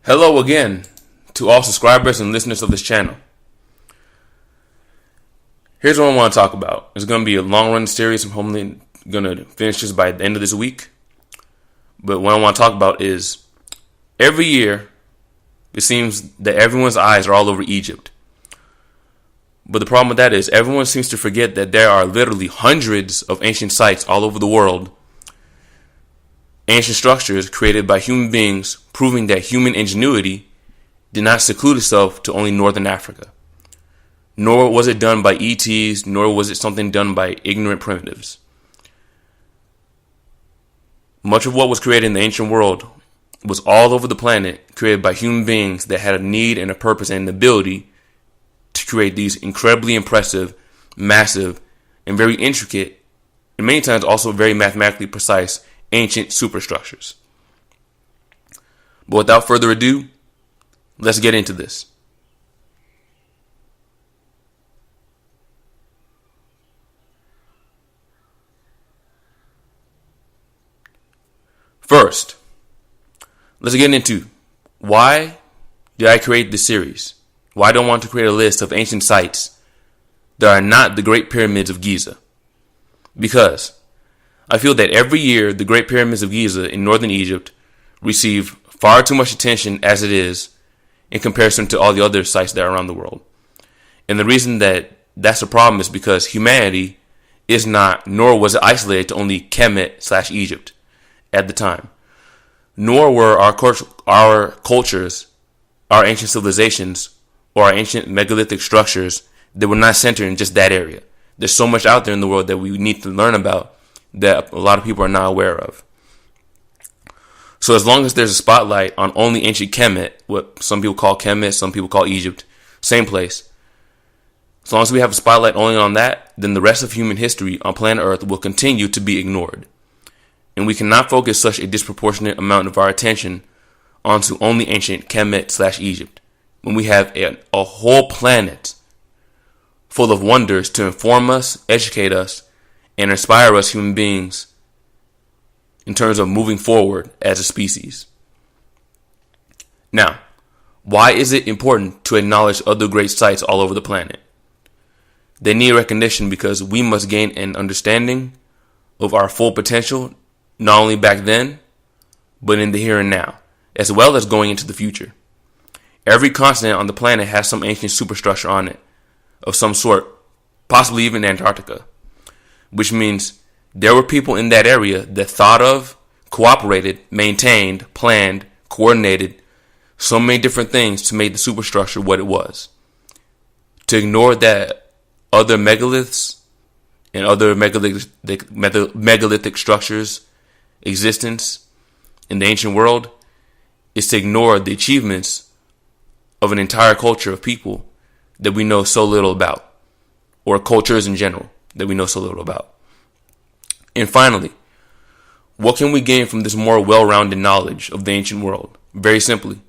Hello again to all subscribers and listeners of this channel. Here's what I want to talk about. It's going to be a long-run series. I'm hopefully going to finish this by the end of this week. But what I want to talk about is every year, it seems that everyone's eyes are all over Egypt. But the problem with that is everyone seems to forget that there are literally hundreds of ancient sites all over the world. Ancient structures created by human beings, proving that human ingenuity did not seclude itself to only Northern Africa. Nor was it done by ETs, nor was it something done by ignorant primitives. Much of what was created in the ancient world was all over the planet, created by human beings that had a need and a purpose and an ability to create these incredibly impressive, massive, and very intricate, and many times also very mathematically precise ancient superstructures. But without further ado, let's get into this. First, let's get into why did I create this series? Why do I want to create a list of ancient sites that are not the Great Pyramids of Giza? Because I feel that every year the Great Pyramids of Giza in northern Egypt receive far too much attention as it is in comparison to all the other sites that are around the world. And the reason that that's a problem is because humanity is not, nor was it isolated to only Kemet/Egypt at the time. Nor were our cultures, our ancient civilizations, or our ancient megalithic structures that were not centered in just that area. There's so much out there in the world that we need to learn about that a lot of people are not aware of. So as long as there's a spotlight on only ancient Kemet, what some people call Kemet, some people call Egypt, same place. As long as we have a spotlight only on that, then the rest of human history on planet Earth will continue to be ignored. And we cannot focus such a disproportionate amount of our attention onto only ancient Kemet/Egypt when we have a whole planet full of wonders to inform us, educate us, and inspire us human beings in terms of moving forward as a species. Now, why is it important to acknowledge other great sites all over the planet? They need recognition because we must gain an understanding of our full potential, not only back then, but in the here and now, as well as going into the future. Every continent on the planet has some ancient superstructure on it of some sort, possibly even Antarctica, which means there were people in that area that thought of, cooperated, maintained, planned, coordinated so many different things to make the superstructure what it was. To ignore that other megaliths and other megalithic structures' existence in the ancient world is to ignore the achievements of an entire culture of people that we know so little about, or cultures in general that we know so little about. And finally, what can we gain from this more well-rounded knowledge of the ancient world? Very simply,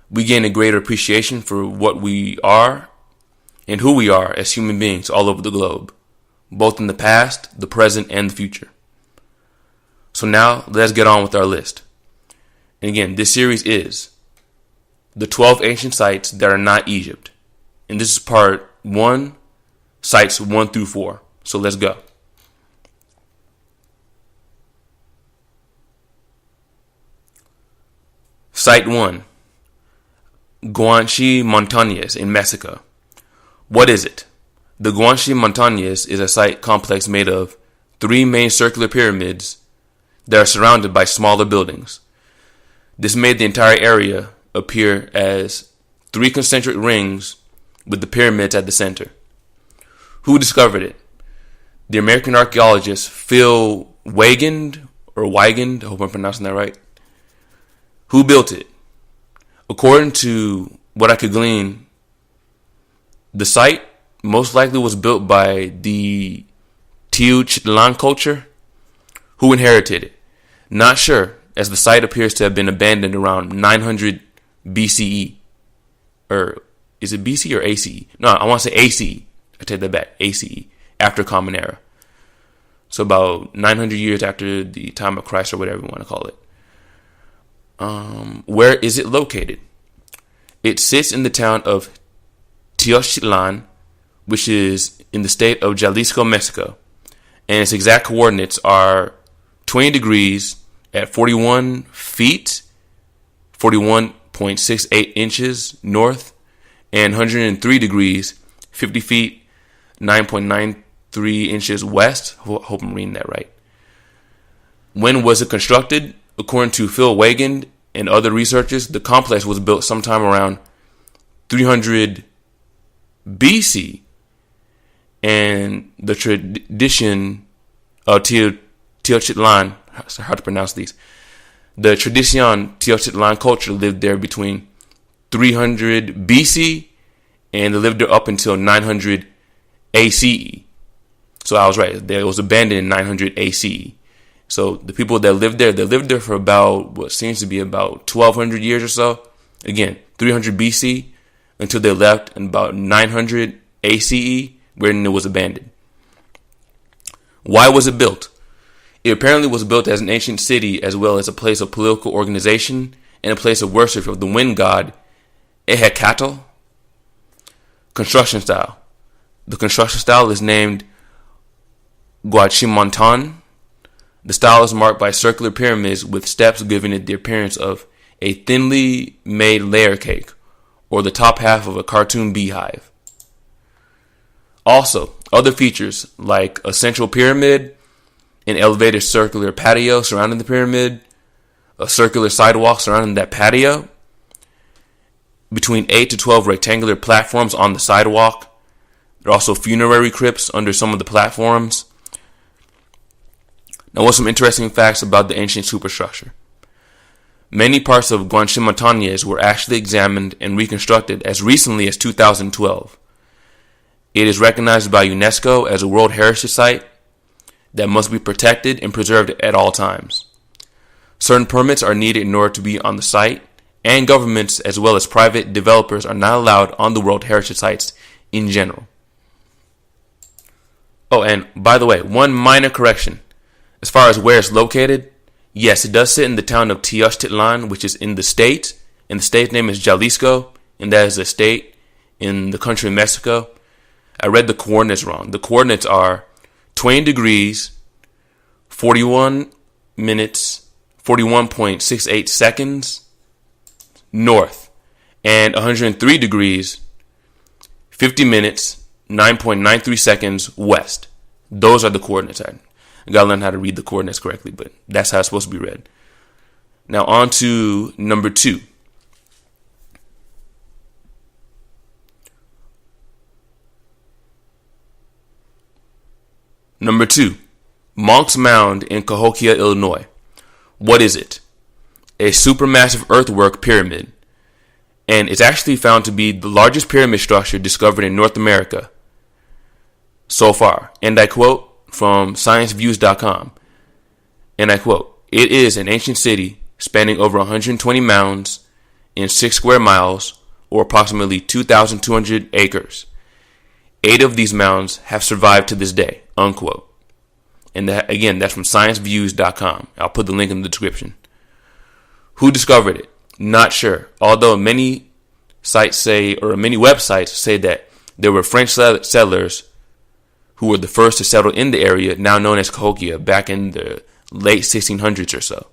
we gain a greater appreciation for what we are and who we are as human beings all over the globe, both in the past, the present, and the future. So now, let's get on with our list. And again, this series is the 12 ancient sites that are not Egypt. And this is part 1, sites 1 through 4. So let's go. Site 1, Guanxi Montañas in Mexico. What is it? The Guanxi Montañas is a site complex made of 3 main circular pyramids that are surrounded by smaller buildings. This made the entire area appear as 3 concentric rings with the pyramids at the center. Who discovered it? The American archaeologist Phil Weigand, I hope I'm pronouncing that right. Who built it? According to what I could glean, the site most likely was built by the Tenochtitlan culture, who inherited it. Not sure, as the site appears to have been abandoned around 900 BCE. Or is it BC or ACE? No, I want to say ACE. I take that back. ACE, after Common Era. So about 900 years after the time of Christ, or whatever you want to call it. Where is it located? It sits in the town of Tenochtitlan, which is in the state of Jalisco, Mexico. And its exact coordinates are 20 degrees at 41 feet, 41.68 inches north, and 103 degrees, 50 feet, 9.93 inches west. Hope I'm reading that right. When was it constructed? According to Phil Wagon and other researchers, the complex was built sometime around 300 BC. And the tradition of Tenochtitlan, how to pronounce these, the tradition Tenochtitlan culture lived there between 300 BC and they lived there up until 900 ACE. So I was right. It was abandoned in 900 ACE. So the people that lived there for about what seems to be about 1,200 years or so. Again, 300 BC until they left in about 900 ACE, when it was abandoned. Why was it built? It apparently was built as an ancient city as well as a place of political organization and a place of worship of the wind god Ehecatl. Construction style. The construction style is named Guachimontan. The style is marked by circular pyramids with steps giving it the appearance of a thinly made layer cake or the top half of a cartoon beehive. Also, other features like a central pyramid, an elevated circular patio surrounding the pyramid, a circular sidewalk surrounding that patio, between 8 to 12 rectangular platforms on the sidewalk. There are also funerary crypts under some of the platforms. Now, what's some interesting facts about the ancient superstructure? Many parts of Guanchimontañez were actually examined and reconstructed as recently as 2012. It is recognized by UNESCO as a World Heritage Site that must be protected and preserved at all times. Certain permits are needed in order to be on the site, and governments as well as private developers are not allowed on the World Heritage Sites in general. Oh, and by the way, one minor correction. As far as where it's located, yes, it does sit in the town of Tenochtitlan, which is in the state, and the state name is Jalisco, and that is a state in the country of Mexico. I read the coordinates wrong. The coordinates are 20 degrees, 41 minutes, 41.68 seconds north, and 103 degrees, 50 minutes, 9.93 seconds west. Those are the coordinates. I gotta learn how to read the coordinates correctly, but that's how it's supposed to be read. Now on to number 2. Number 2, Monk's Mound in Cahokia, Illinois. What is it? A supermassive earthwork pyramid, and it's actually found to be the largest pyramid structure discovered in North America so far. And I quote from scienceviews.com, and I quote, "It is an ancient city spanning over 120 mounds in 6 square miles, or approximately 2,200 acres. 8 of these mounds have survived to this day," unquote. And that, again, that's from scienceviews.com. I'll put the link in the description. Who discovered it? Not sure. Although many sites say, or many websites say that there were French settlers who were the first to settle in the area now known as Cahokia back in the late 1600s or so.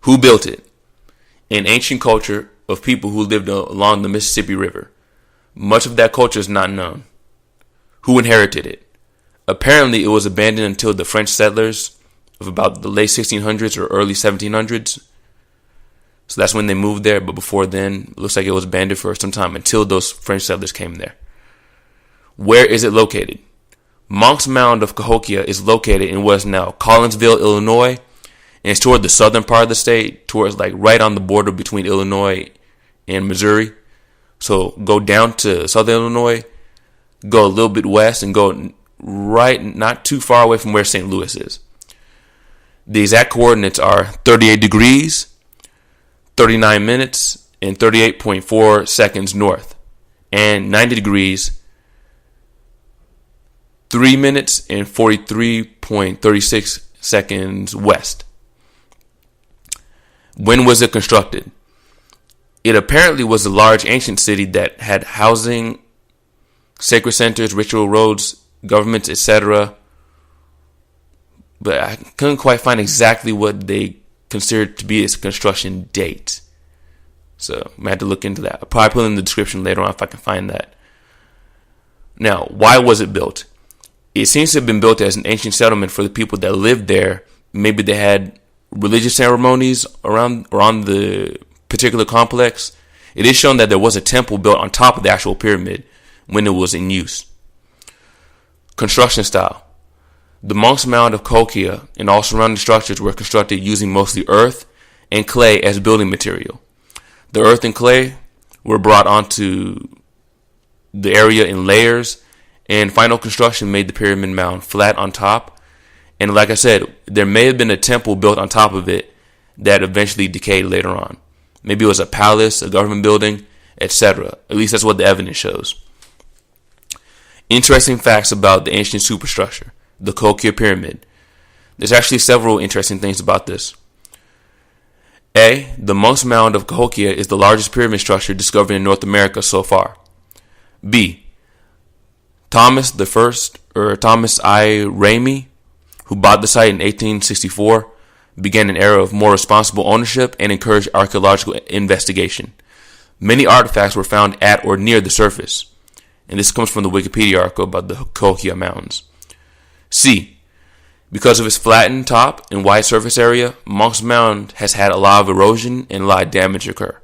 Who built it? An ancient culture of people who lived along the Mississippi River. Much of that culture is not known. Who inherited it? Apparently, it was abandoned until the French settlers of about the late 1600s or early 1700s. So that's when they moved there. But before then, it looks like it was abandoned for some time until those French settlers came there. Where is it located? Monk's Mound of Cahokia is located in what is now Collinsville, Illinois, and it's toward the southern part of the state, towards like right on the border between Illinois and Missouri. So go down to southern Illinois, go a little bit west, and go right, not too far away from where St. Louis is. The exact coordinates are 38 degrees, 39 minutes, and 38.4 seconds north, and 90 degrees, 3 minutes, and 43.36 seconds west. When was it constructed? It apparently was a large ancient city that had housing, sacred centers, ritual roads, governments, etc. But I couldn't quite find exactly what they considered to be its construction date. So I had to look into that. I'll probably put it in the description later on if I can find that. Now, why was it built? It seems to have been built as an ancient settlement for the people that lived there. Maybe they had religious ceremonies around or on the particular complex. It is shown that there was a temple built on top of the actual pyramid when it was in use. Construction style. The Monk's Mound of Cahokia and all surrounding structures were constructed using mostly earth and clay as building material. The earth and clay were brought onto the area in layers, and final construction made the pyramid mound flat on top. And like I said, there may have been a temple built on top of it that eventually decayed later on. Maybe it was a palace, a government building, etc. At least that's what the evidence shows. Interesting facts about the ancient superstructure, the Cahokia Pyramid. There's actually several interesting things about this. A. The Monk's Mound of Cahokia is the largest pyramid structure discovered in North America so far. B. Thomas I. Ramey, who bought the site in 1864, began an era of more responsible ownership and encouraged archaeological investigation. Many artifacts were found at or near the surface. And this comes from the Wikipedia article about the Cahokia Mountains. C. Because of its flattened top and wide surface area, Monk's Mound has had a lot of erosion and a lot of damage occur,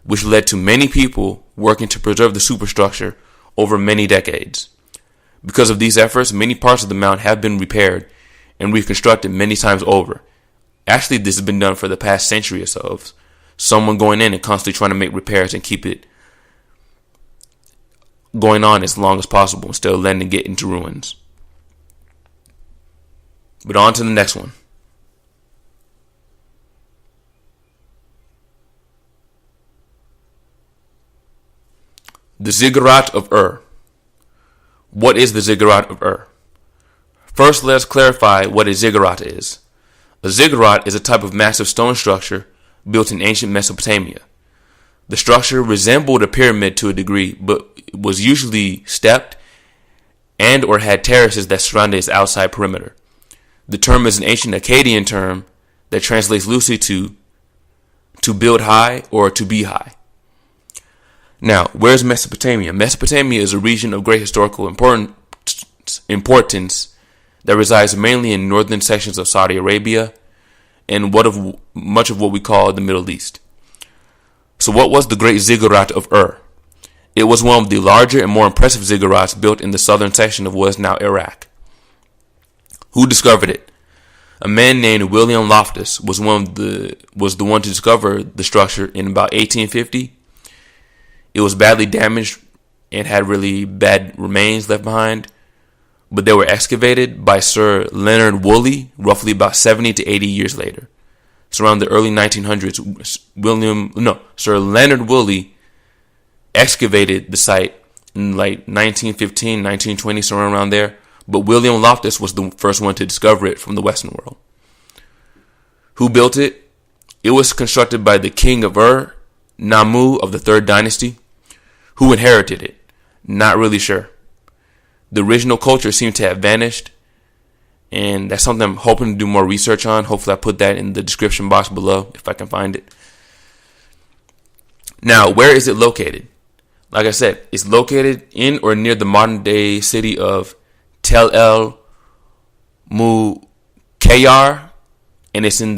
which led to many people working to preserve the superstructure over many decades. Because of these efforts, many parts of the mound have been repaired and reconstructed many times over. Actually, this has been done for the past century or so, of someone going in and constantly trying to make repairs and keep it going on as long as possible instead of letting it get into ruins. But on to the next one. The Ziggurat of Ur. What is the Ziggurat of Ur? First, let's clarify what a ziggurat is. A ziggurat is a type of massive stone structure built in ancient Mesopotamia. The structure resembled a pyramid to a degree, but was usually stepped and or had terraces that surrounded its outside perimeter. The term is an ancient Akkadian term that translates loosely to build high or to be high. Now, where's Mesopotamia? Mesopotamia is a region of great historical importance that resides mainly in northern sections of Saudi Arabia and much of what we call the Middle East. So what was the Great Ziggurat of Ur? It was one of the larger and more impressive ziggurats built in the southern section of what is now Iraq. Who discovered it? A man named William Loftus was the one to discover the structure in about 1850. It was badly damaged and had really bad remains left behind, but they were excavated by Sir Leonard Woolley roughly about 70 to 80 years later. So around the early 1900s, Sir Leonard Woolley excavated the site in like 1915, 1920, somewhere around there. But William Loftus was the first one to discover it from the Western world. Who built it? It was constructed by the king of Ur, Namu of the 3rd dynasty. Who inherited it? Not really sure. The original culture seemed to have vanished, and that's something I'm hoping to do more research on. Hopefully I put that in the description box below if I can find it. Now, where is it located? Like I said, it's located in or near the modern day city of Tel El Mukayyar, and it's in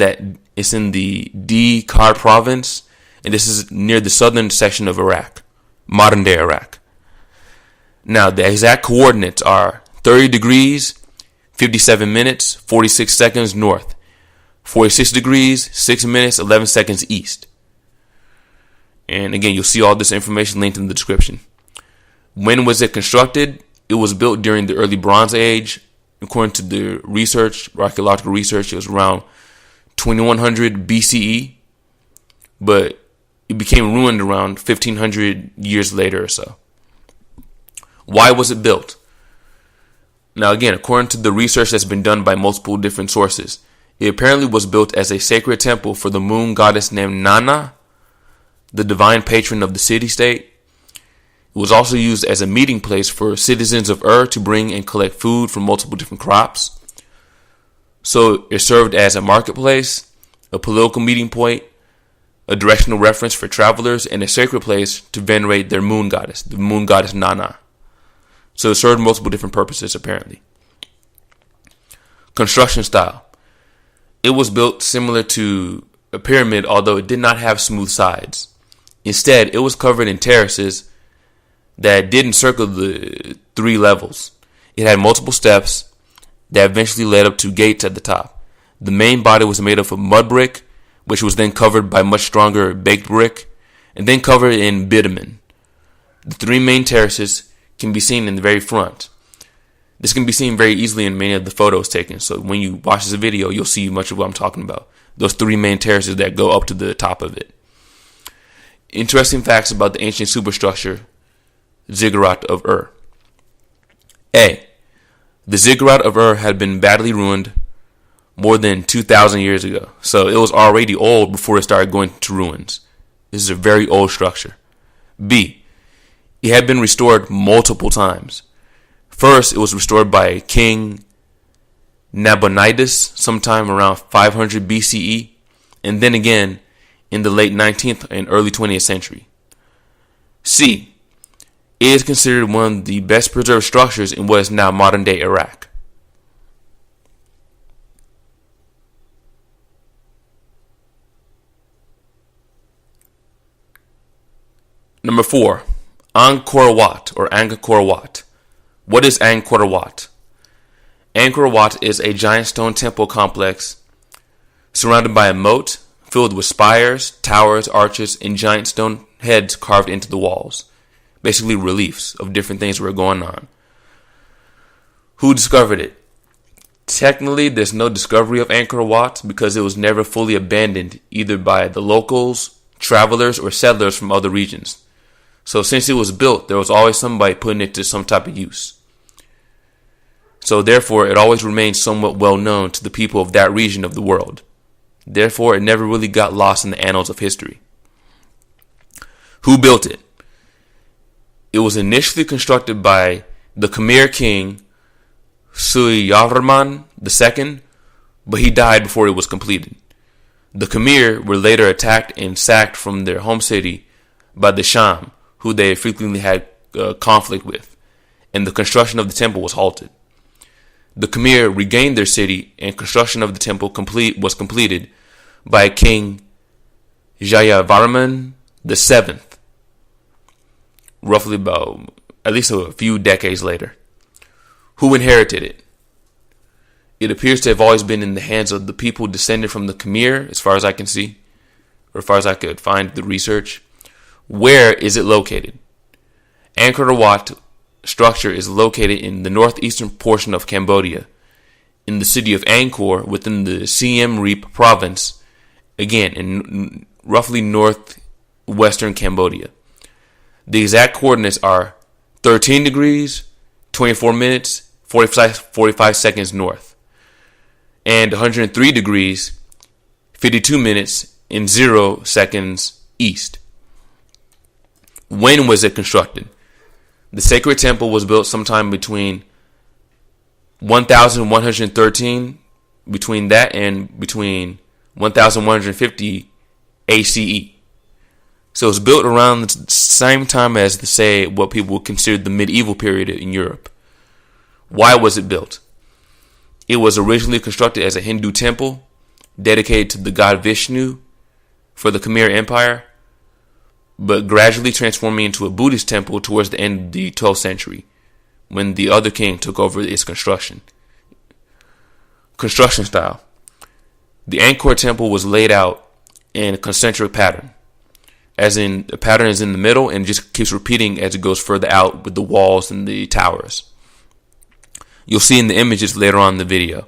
the D-Kar province, and this is near the southern section of Iraq, modern day Iraq. Now, the exact coordinates are 30 degrees, 57 minutes, 46 seconds north, 46 degrees, 6 minutes, 11 seconds east. And again, you'll see all this information linked in the description. When was it constructed? It was built during the early Bronze Age. According to the archaeological research, it was around 2100 BCE, but it became ruined around 1500 years later or so. Why was it built? Now again, according to the research that's been done by multiple different sources, It apparently was built as a sacred temple for the moon goddess named Nana, the divine patron of the city-state. It was also used as a meeting place for citizens of Ur to bring and collect food from multiple different crops. So it served as a marketplace, a political meeting point, a directional reference for travelers, and a sacred place to venerate their moon goddess, the moon goddess Nana. So it served multiple different purposes, apparently. Construction style. It was built similar to a pyramid, although it did not have smooth sides. Instead, it was covered in terraces that did encircle the 3 levels. It had multiple steps that eventually led up to gates at the top. The main body was made up of mud brick, which was then covered by much stronger baked brick, and then covered in bitumen. The 3 main terraces can be seen in the very front. This can be seen very easily in many of the photos taken, so when you watch this video, you'll see much of what I'm talking about. Those 3 main terraces that go up to the top of it. Interesting facts about the ancient superstructure, Ziggurat of Ur. A. The Ziggurat of Ur had been badly ruined more than 2,000 years ago, so it was already old before it started going to ruins. This is a very old structure. B. It had been restored multiple times. First, it was restored by King Nabonidus sometime around 500 BCE, and then again in the late 19th and early 20th century. C. It is considered one of the best preserved structures in what is now modern-day Iraq. Number 4. Angkor Wat or Angkor Wat. What is Angkor Wat? Angkor Wat is a giant stone temple complex surrounded by a moat filled with spires, towers, arches, and giant stone heads carved into the walls. Basically reliefs of different things that were going on. Who discovered it? Technically, there's no discovery of Angkor Wat because it was never fully abandoned either by the locals, travelers, or settlers from other regions. So since it was built, there was always somebody putting it to some type of use. So therefore, it always remained somewhat well known to the people of that region of the world. Therefore, it never really got lost in the annals of history. Who built it? It was initially constructed by the Khmer king Suyarman II, but he died before it was completed. The Khmer were later attacked and sacked from their home city by the Sham, who they frequently had conflict with, and the construction of the temple was halted. The Khmer regained their city, and construction of the temple was completed by King Jayavarman VII, roughly about at least a few decades later. Who inherited it? It appears to have always been in the hands of the people descended from the Khmer, as far as I can see, or as far as I could find the research. Where is it located? Angkor Wat structure is located in the northeastern portion of Cambodia, in the city of Angkor within the Siem Reap province, again in roughly northwestern Cambodia. The exact coordinates are 13 degrees, 24 minutes, 45 seconds north, and 103 degrees, 52 minutes, and 0 seconds east. When was it constructed? The sacred temple was built sometime between 1113, between that and between 1150 ACE. So it's built around the same time as, say, what people would consider the medieval period in Europe. Why was it built? It was originally constructed as a Hindu temple dedicated to the god Vishnu for the Khmer Empire, but gradually transforming into a Buddhist temple towards the end of the 12th century, when the other king took over its construction. Construction style. The Angkor temple was laid out in a concentric pattern, as in the pattern is in the middle and just keeps repeating as it goes further out with the walls and the towers. You'll see in the images later on in the video.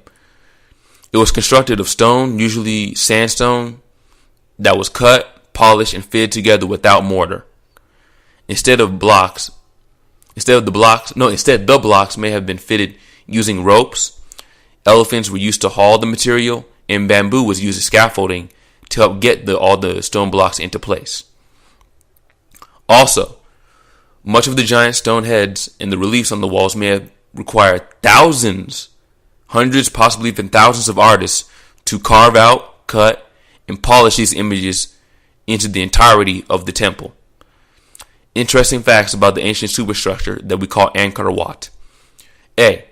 It was constructed of stone, usually sandstone, that was cut, polished, and fitted together without mortar. Instead, the blocks may have been fitted using ropes. Elephants were used to haul the material, and bamboo was used as scaffolding to help get all the stone blocks into place. Also, much of the giant stone heads and the reliefs on the walls may have required thousands, hundreds, possibly even thousands of artists to carve out, cut, and polish these images into the entirety of the temple. Interesting facts about the ancient superstructure that we call Angkor Wat. A.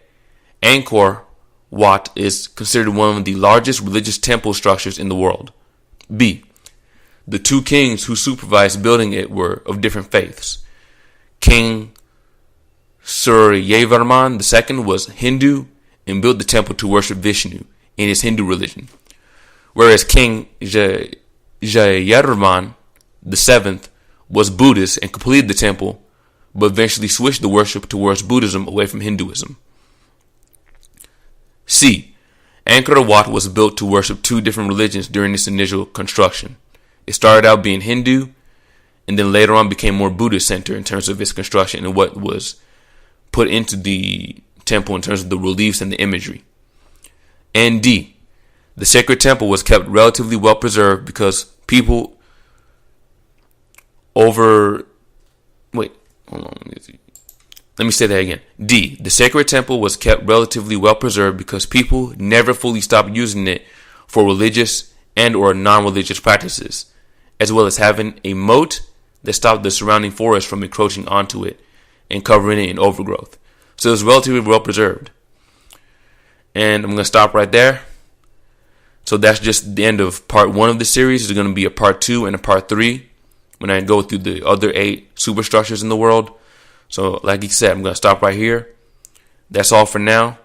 Angkor Wat is considered one of the largest religious temple structures in the world. B. The two kings who supervised building it were of different faiths. King Suryavarman II was Hindu and built the temple to worship Vishnu in his Hindu religion, whereas King Jayavarman VII was Buddhist and completed the temple, but eventually switched the worship towards Buddhism away from Hinduism. C. Angkor Wat was built to worship two different religions during its initial construction. It started out being Hindu, and then later on became more Buddhist-centered in terms of its construction and what was put into the temple in terms of the reliefs and the imagery. And D. The sacred temple was kept relatively well preserved because people Let me say that again. D. The sacred temple was kept relatively well preserved because people never fully stopped using it for religious and or non-religious practices, as well as having a moat that stopped the surrounding forest from encroaching onto it and covering it in overgrowth. So it was relatively well preserved. And I'm going to stop right there. So that's just the end of part 1 of the series. There's going to be a part 2 and a part 3 when I go through the other 8 superstructures in the world. So like he said, I'm going to stop right here. That's all for now.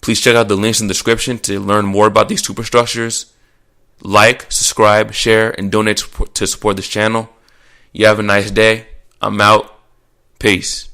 Please check out the links in the description to learn more about these superstructures. Like, subscribe, share, and donate to support this channel. You have a nice day. I'm out. Peace.